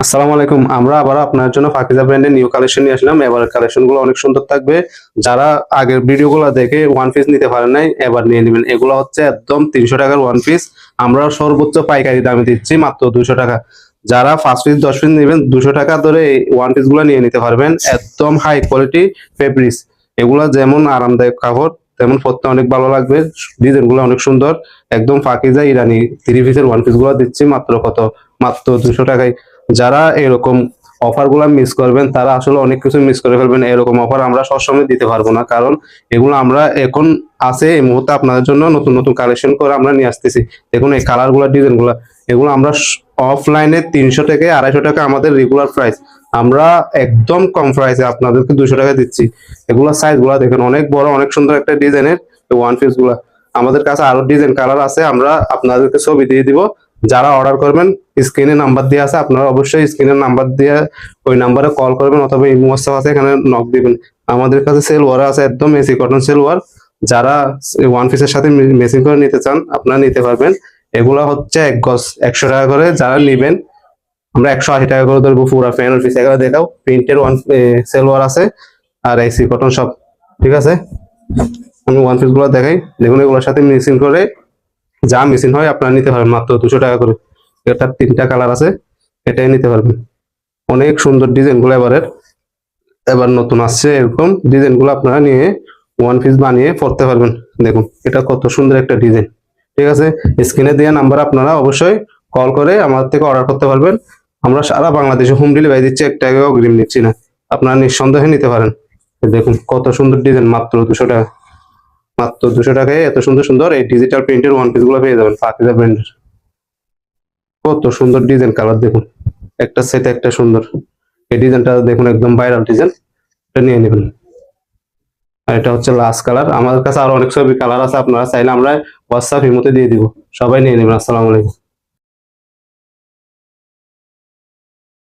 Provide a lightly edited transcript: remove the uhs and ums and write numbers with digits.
আসসালামু আলাইকুম। আমরা আবার আপনার জন্য পাকিজা ব্র্যান্ডের নিউ কালেকশন নিয়ে আসলাম। এবার কালেকশনগুলো অনেক সুন্দর থাকবে। যারা আগের ভিডিওগুলো দেখে ওয়ান পিস নিতে পারেন নাই, এবার নিয়ে নেবেন। এগুলো হচ্ছে একদম 300 টাকার ওয়ান পিস। আমরা সর্বোচ্চ পাইকারি দামে দিচ্ছি মাত্র 200 টাকা। যারা 5 পিস 10 পিস নেবেন 200 টাকা ধরে এই ওয়ান পিস গুলো নিয়ে নিতে পারবেন। একদম হাই কোয়ালিটি ফেব্রিক্স। এগুলা যেমন আরামদায়ক কাপড় তেমন পরতে অনেক ভালো লাগবে। ডিজাইন গুলো অনেক সুন্দর। একদম পাকিজা ইরানি 3 পিসের ওয়ান পিস গুলো দিচ্ছি মাত্র 200 টাকায়। যারা এরকম অফার গুলা মিস করবেন তারা আসলে অনেক কিছু মিস করে ফেলবেন। এরকম অফার আমরা সবসময় দিতে পারবো না, কারণ এগুলো আমরা এখন আছে এই মুহূর্তে আপনাদের জন্য নতুন নতুন কালেকশন করে আমরা নিয়ে আসতেছি। দেখুন এই কালার গুলা, ডিজাইন গুলা, এগুলো আমরা অফলাইনে 300 থেকে 250 টাকা আমাদের রেগুলার প্রাইস। আমরা একদম কম প্রাইসে আপনাদেরকে 200 টাকা দিচ্ছি। এগুলা সাইজ গুলা দেখেন, অনেক বড়, অনেক সুন্দর একটা ডিজাইনের ওয়ান পিস গুলা। আমাদের কাছে আরো ডিজাইন কালার আছে, আমরা আপনাদেরকে ছবি দিয়ে দিব। যারা অর্ডার করবেন স্ক্রিনে নাম্বার দিয়ে আছে, আপনারা অবশ্যই স্ক্রিনের নাম্বার দিয়ে ওই নাম্বারে কল করবেন অথবা এই হোয়াটসঅ্যাপ আছে, এখানে নক দিবেন। আমাদের কাছে সেলওয়ার আছে, একদম এসি কটন সেলওয়ার। যারা ওয়ান পিসের সাথে মেসিং করে নিতে চান আপনারা নিতে পারবেন। এগুলা হচ্ছে এক গজ 100 টাকা করে। যারা নিবেন আমরা 180 টাকা করে ধরবো পুরো ফ্যানের পিস। এগুলো দেখাও, প্রিন্টের ওয়ান সেলওয়ার আছে আর এসি কটন সব ঠিক আছে। আমি ওয়ান পিস গুলো দেখাই, দেখুন এগুলোর সাথে মেসিং করে যা মেশিন হয় আপনারা নিতে পারবেন মাত্র 200 টাকা করে। এটার 3টা কালার আছে, এটাই নিতে পারবেন। অনেক সুন্দর ডিজাইন গুলো এবার নতুন আসছে, এরকম ডিজাইন গুলো আপনারা নিয়ে ওয়ান পিস বানিয়ে পড়তে পারবেন। দেখুন এটা কত সুন্দর একটা ডিজাইন, ঠিক আছে। স্ক্রিনে দেওয়া নাম্বার আপনারা অবশ্যই কল করে আমাদের থেকে অর্ডার করতে পারবেন। আমরা সারা বাংলাদেশে হোম ডেলিভারি দিচ্ছি, এক টাকাও অগ্রিম নিচ্ছি না। আপনারা নিঃসন্দেহে নিতে পারেন। দেখুন কত সুন্দর ডিজাইন, মাত্র 200 টাকা। মাত্র 200 টাকায় এত সুন্দর সুন্দর এই ডিজিটাল প্রিন্টের ওয়ান পিস গুলো পেয়ে যাবেন পাকিজা ব্র্যান্ডের। কত সুন্দর ডিজাইন, কালার দেখুন, একটা সেট একটা সুন্দর। এই ডিজাইনটা দেখুন একদম ভাইরাল ডিজাইন, এটা নিয়ে নেবেন। আর এটা হচ্ছে লাস্ট কালার। আমাদের কাছে আরো অনেক ছবি কালার আছে, আপনারা চাইলে আমরা হোয়াটসঅ্যাপ ইমোতে দিয়ে দিব। সবাই নিয়ে নেবেন। আসসালামু আলাইকুম।